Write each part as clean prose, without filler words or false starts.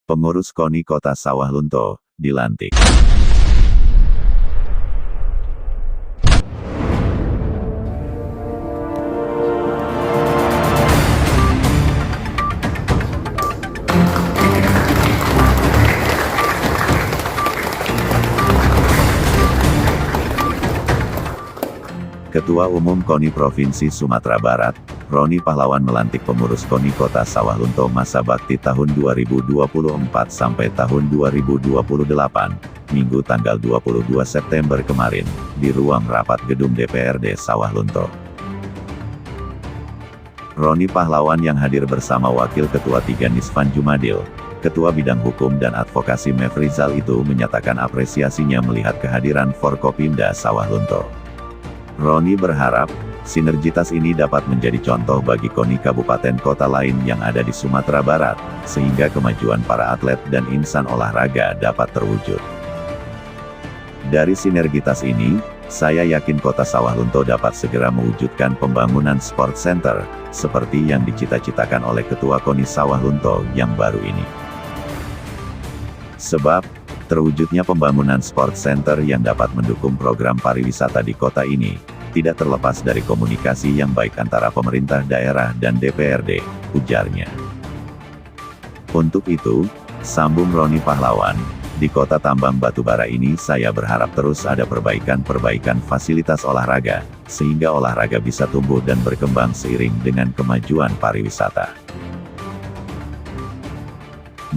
Pengurus KONI Kota Sawah Lunto, dilantik. Ketua Umum KONI Provinsi Sumatera Barat, Roni Pahlawan melantik pengurus KONI Kota Sawah Lunto masa bakti tahun 2024 sampai tahun 2028, Minggu tanggal 22 September kemarin, di ruang rapat gedung DPRD Sawah Lunto. Roni Pahlawan yang hadir bersama Wakil Ketua 3 Nisvan Jumadil, Ketua Bidang Hukum dan Advokasi Mefrizal itu menyatakan apresiasinya melihat kehadiran Forkopimda Sawah Lunto. Roni berharap, sinergitas ini dapat menjadi contoh bagi KONI kabupaten kota lain yang ada di Sumatera Barat, sehingga kemajuan para atlet dan insan olahraga dapat terwujud. Dari sinergitas ini, saya yakin Kota Sawah Lunto dapat segera mewujudkan pembangunan sport center, seperti yang dicita-citakan oleh Ketua KONI Sawah Lunto yang baru ini. Sebab, terwujudnya pembangunan sport center yang dapat mendukung program pariwisata di kota ini, tidak terlepas dari komunikasi yang baik antara pemerintah daerah dan DPRD, ujarnya. Untuk itu, sambung Roni Pahlawan, di kota tambang batubara ini saya berharap terus ada perbaikan fasilitas olahraga, sehingga olahraga bisa tumbuh dan berkembang seiring dengan kemajuan pariwisata.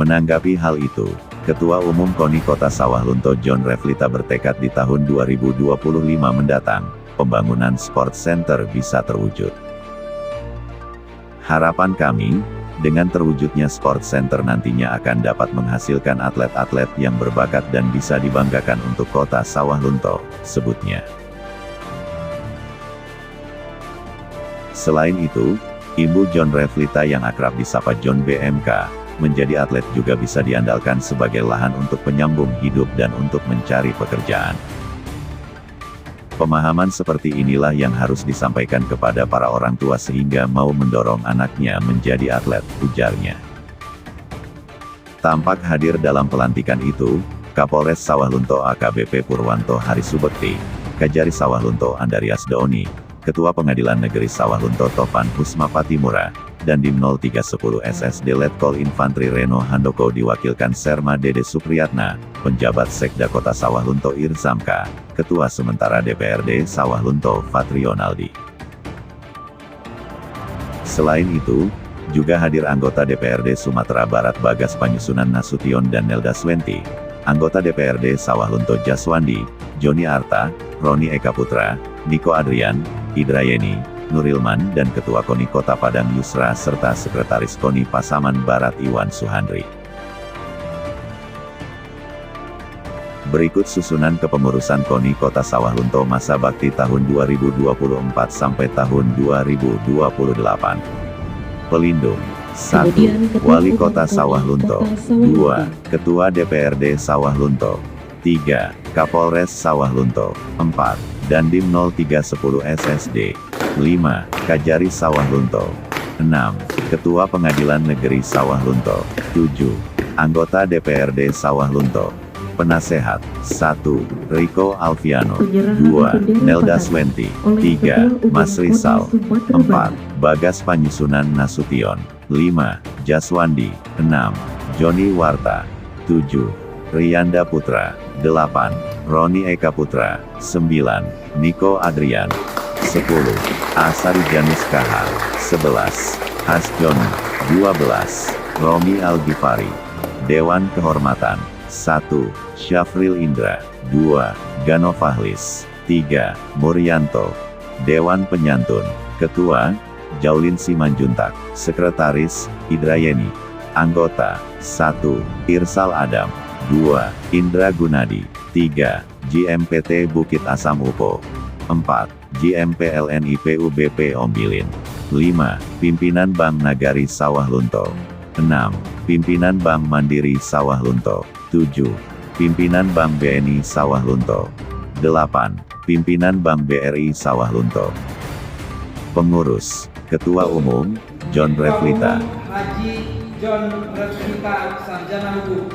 Menanggapi hal itu, Ketua Umum KONI Kota Sawah Lunto John Reflita bertekad di tahun 2025 mendatang, pembangunan sport center bisa terwujud. Harapan kami, dengan terwujudnya sport center nantinya akan dapat menghasilkan atlet-atlet yang berbakat dan bisa dibanggakan untuk Kota Sawah Lunto, sebutnya. Selain itu, Ibu John Reflita yang akrab disapa John BMK, menjadi atlet juga bisa diandalkan sebagai lahan untuk penyambung hidup dan untuk mencari pekerjaan. Pemahaman seperti inilah yang harus disampaikan kepada para orang tua sehingga mau mendorong anaknya menjadi atlet, ujarnya. Tampak hadir dalam pelantikan itu, Kapolres Sawah Lunto AKBP Purwanto Harisubekti, Kajari Sawah Lunto Andarias Doni, Ketua Pengadilan Negeri Sawah Lunto Tovan Husma Patimura, dan Dim 0310 SSD Letkol Infantri Reno Handoko diwakilkan Serma Dede Supriyatna, Penjabat Sekda Kota Sawah Lunto Irzamka, Ketua Sementara DPRD Sawah Lunto Fatrionaldi. Selain itu, juga hadir anggota DPRD Sumatera Barat Bagas Panyusunan Nasution dan Nelda Swenti, anggota DPRD Sawah Lunto Jaswandi, Joni Arta, Roni Eka Putra, Niko Adrian, Idrayeni, Nurilman dan Ketua KONI Kota Padang Yusra serta Sekretaris KONI Pasaman Barat Iwan Suhandri. Berikut susunan kepengurusan KONI Kota Sawah Lunto masa bakti tahun 2024 sampai tahun 2028. Pelindung 1. Wali Kota Sawah Lunto 2. Ketua DPRD Sawah Lunto 3. Kapolres Sawah Lunto 4. Dandim 0310 SSD 5. Kajari Sawah Lunto 6. Ketua Pengadilan Negeri Sawah Lunto 7. Anggota DPRD Sawah Lunto. Penasehat 1. Riko Alfiano 2. Nelda Swenti 3. Mas Rizal 4. Bagas Panyusunan Nasution 5. Jaswandi 6. Joni Warta 7. Riyanda Putra 8. Roni Eka Putra 9. Niko Adrian 10. Asari Janus KH 11. Hasjon 12. Romi Al-Ghifari. Dewan Kehormatan 1. Syafril Indra 2. Gano Fahlis 3. Muryanto. Dewan Penyantun Ketua, Jaulin Simanjuntak. Sekretaris, Idrayeni. Anggota 1. Irsal Adam 2. Indra Gunadi 3. JMPT Bukit Asam Upo 4. JMP LNIP UBP Ombilin 5. Pimpinan Bank Nagari Sawah Lunto 6. Pimpinan Bank Mandiri Sawah Lunto 7. Pimpinan Bank BNI Sawah Lunto 8. Pimpinan Bank BRI Sawah Lunto. Pengurus, Ketua Umum, John Reflita. Haji John Rajunita, Sarjana Hukum.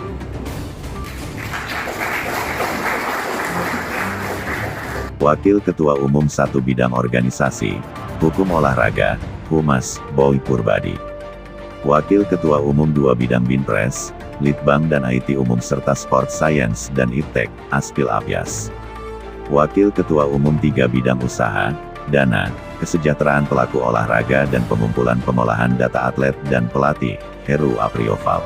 Wakil Ketua Umum 1 Bidang Organisasi, Hukum Olahraga, Humas, Boy Purbadi. Wakil Ketua Umum 2 Bidang Binpres, Litbang dan IT Umum serta Sport Science dan Iptek, Aspil Abyas. Wakil Ketua Umum 3 Bidang Usaha, Dana, Kesejahteraan Pelaku Olahraga dan Pengumpulan Pengolahan Data Atlet dan Pelatih, Heru Aprioval.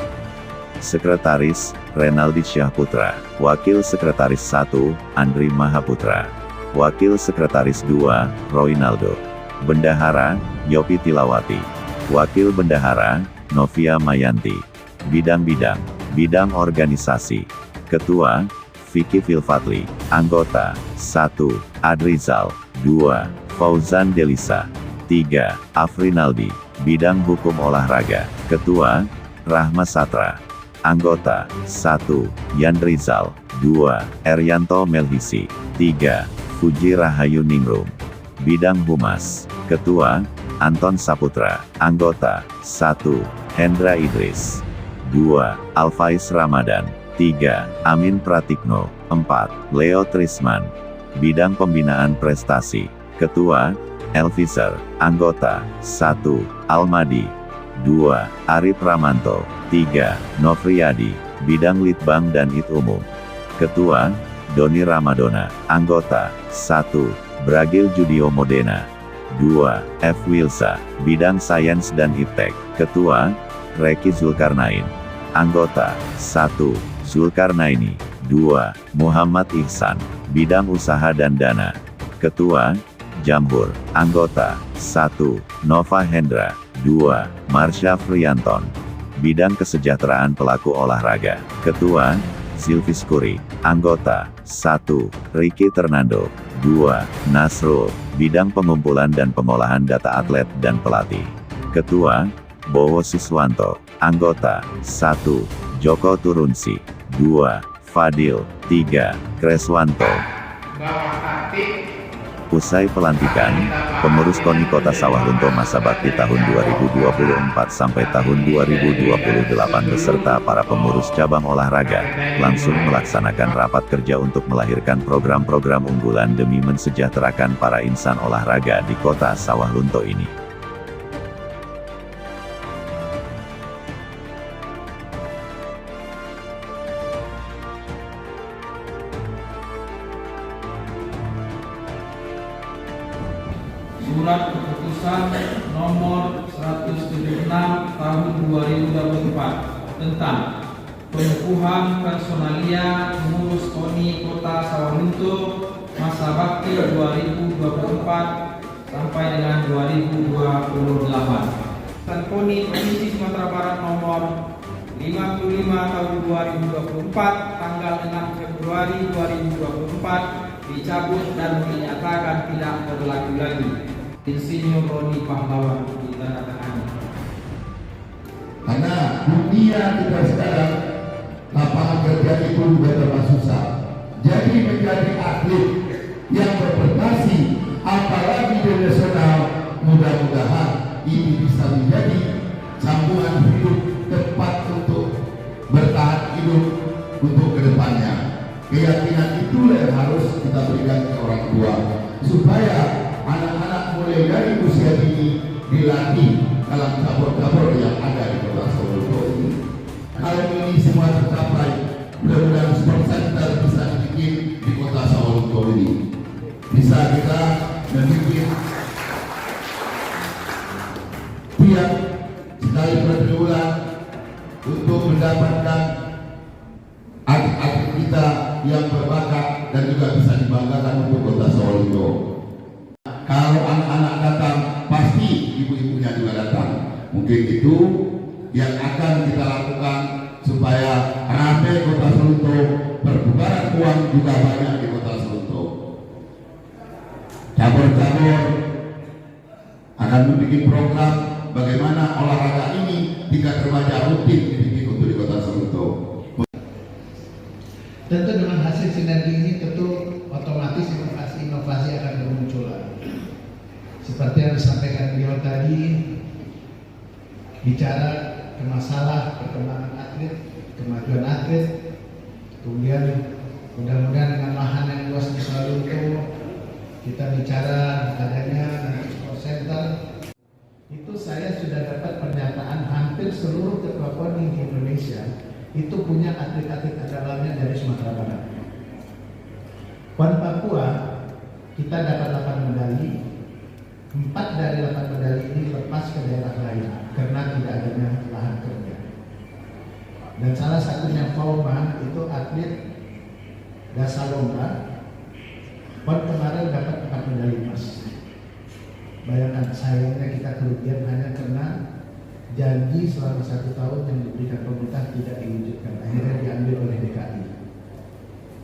Sekretaris, Renaldi Syahputra. Wakil Sekretaris 1, Andri Mahaputra. Wakil Sekretaris 2, Roynaldo. Bendahara, Yopi Tilawati. Wakil Bendahara, Novia Mayanti. Bidang-bidang, Bidang Organisasi. Ketua, Vicky Filfatli. Anggota, 1, Adrizal. 2, Fauzan Delisa. 3, Afrinaldi. Bidang Hukum Olahraga. Ketua, Rahma Satra. Anggota, 1, Yandrizal. 2, Erianto Melhisi. 3, Fuji Rahayu Ningrum. Bidang Humas. Ketua, Anton Saputra. Anggota, 1, Hendra Idris. 2, Alfaiz Ramadan. 3, Amin Pratikno. 4, Leo Trisman. Bidang Pembinaan Prestasi. Ketua, Elviser. Anggota, 1, Almadi. 2, Arif Ramanto. 3, Novriadi. Bidang Litbang dan IT Umum. Ketua, Doni Ramadona. Anggota, 1, Bragil Judio Modena. 2, F. Wilsa. Bidang Sains dan Iptek. Ketua, Reki Zulkarnain. Anggota, 1, Zulkarnaini. 2, Muhammad Ihsan. Bidang Usaha dan Dana. Ketua, Jamhur. Anggota, 1, Nova Hendra. 2, Marsha Frianton. Bidang Kesejahteraan Pelaku Olahraga. Ketua, Silvis Kuri. Anggota, 1, Ricky Ternando. 2, Nasrul. Bidang Pengumpulan dan Pengolahan Data Atlet dan Pelatih. Ketua, Bowo Siswanto. Anggota, 1, Joko Turunsi. 2, Fadil. 3, Kreswanto. Usai pelantikan, pengurus KONI Kota Sawalunto masa bakti tahun 2024 sampai tahun 2028 beserta para pengurus cabang olahraga, langsung melaksanakan rapat kerja untuk melahirkan program-program unggulan demi mensejahterakan para insan olahraga di Kota Sawalunto ini. Surat Keputusan Nomor 176 Tahun 2024 tentang pengukuhan personalia pengurus KONI Kota Sawalunto masa bakti 2024 sampai dengan 2028. Dan KONI Provinsi Sumatera Barat Nomor 55 Tahun 2024 tanggal 6 Februari 2024 dicabut dan dinyatakan tidak berlaku lagi. Insinyur Roni Pahlawan ditandatangani. Karena dunia kita sekarang lapangan kerja itu juga tambah susah. Jadi menjadi atlet yang berprestasi, apalagi di nasional, mudah-mudahan ini bisa menjadi sambungan hidup tepat untuk bertahan hidup untuk kedepannya. Keyakinan itulah yang harus kita berikan ke orang tua supaya anak-anak mulai dari usia dini dilatih dalam cabur-cabur yang ada di Kota Sawalunto ini. Kalau ini semua tercapai, mudah-mudahan sport center bisa dibikin di Kota Sawalunto ini. Bisa kita membuat tiap sekali berbulan untuk mendapatkan atlet-atlet kita yang berbakat dan juga bisa dibanggakan untuk Kota Sawalunto. Kalau anak-anak datang, pasti ibu-ibunya juga datang. Mungkin itu yang akan kita lakukan supaya rame Kota Sawalunto, perputaran uang juga banyak di Kota Sawalunto. Cabur-cabur akan membuat program bagaimana olahraga ini tingkat remaja rutin dibikin untuk di Kota Sawalunto. Tentu dengan hasil sinergi ini tentu otomatis inovasi akan bermunculan. Seperti yang disampaikan beliau tadi, bicara masalah perkembangan atlet, kemajuan atlet, kemudian mudah-mudahan dengan lahan yang luas di Sawalunto kita bicara adanya nanti sport center. Itu saya sudah dapat pernyataan hampir seluruh ketua PON di Indonesia itu punya atlet-atlet andalannya dari Sumatera Barat. PON Papua kita dapat 8 medali, 4 dari 8 medali ini lepas ke daerah lain karena tidak adanya lahan kerja. Dan salah satunya Fauma itu atlet dasar lomba. PON kemarin dapat 4 medali emas. Bayangkan sayangnya kita kerugian hanya karena janji selama 1 tahun yang diberikan pemerintah tidak diwujudkan. Akhirnya diambil oleh DKI.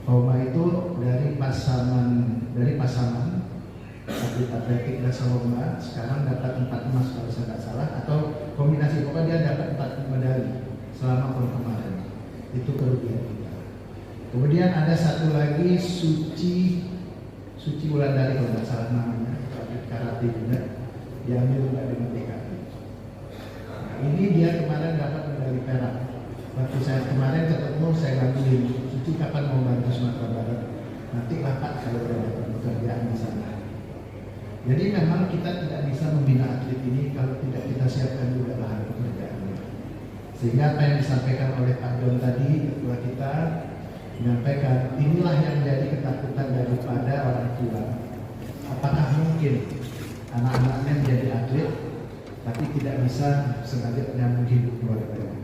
Fauma itu dari Pasaman atlet atletik dasar lomba sekarang dapat 4 emas kalau saya tidak salah, atau kombinasi, pokoknya dia dapat 4 medali selama PON kemarin. Itu kerugian kita. Kemudian ada satu lagi Suci Wulandari kalau tidak salah namanya, atlet karate juga, diambil juga dengan DKI. Nah, ini dia kemarin dapat medali perak. Waktu saya kemarin ketemu, saya bantuin Suci kapan mau bantu Sumatera Barat. Nanti Pak kalau udah dapat pekerjaan di sana. Jadi memang kita tidak bisa membina atlet ini kalau tidak kita siapkan juga lahan pekerjaannya. Sehingga apa yang disampaikan oleh Pak Don tadi, ketua kita, menyampaikan inilah yang menjadi ketakutan daripada orang tua. Apakah mungkin anak-anaknya menjadi atlet tapi tidak bisa sengaja menyambung hidup keluarganya?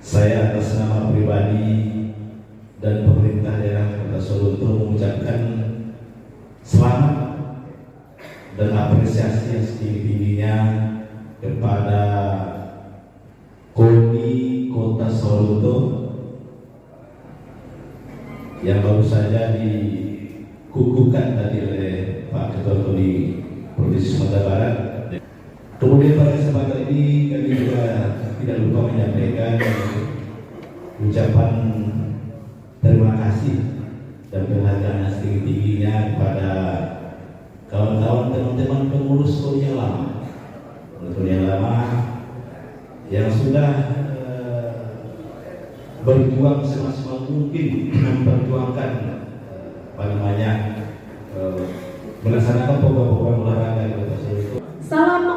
Saya atas nama pribadi dan pemerintah daerah Kota Sawalunto mengucapkan selamat dan apresiasi yang setinggi-tingginya kepada KONI Kota Sawalunto yang baru saja dikukuhkan tadi oleh Pak Ketua KONI Provinsi Sumatera Barat. Kemudian pada kesempatan ini kami juga tidak lupa menyampaikan ucapan terima kasih dan penghargaan yang setinggi-tingginya kepada kawan-kawan teman-teman pengurus KONI yang lama, yang sudah berjuang semaksimal mungkin memperjuangkan melaksanakan program-program olahraga di Kota Sawalunto. Salam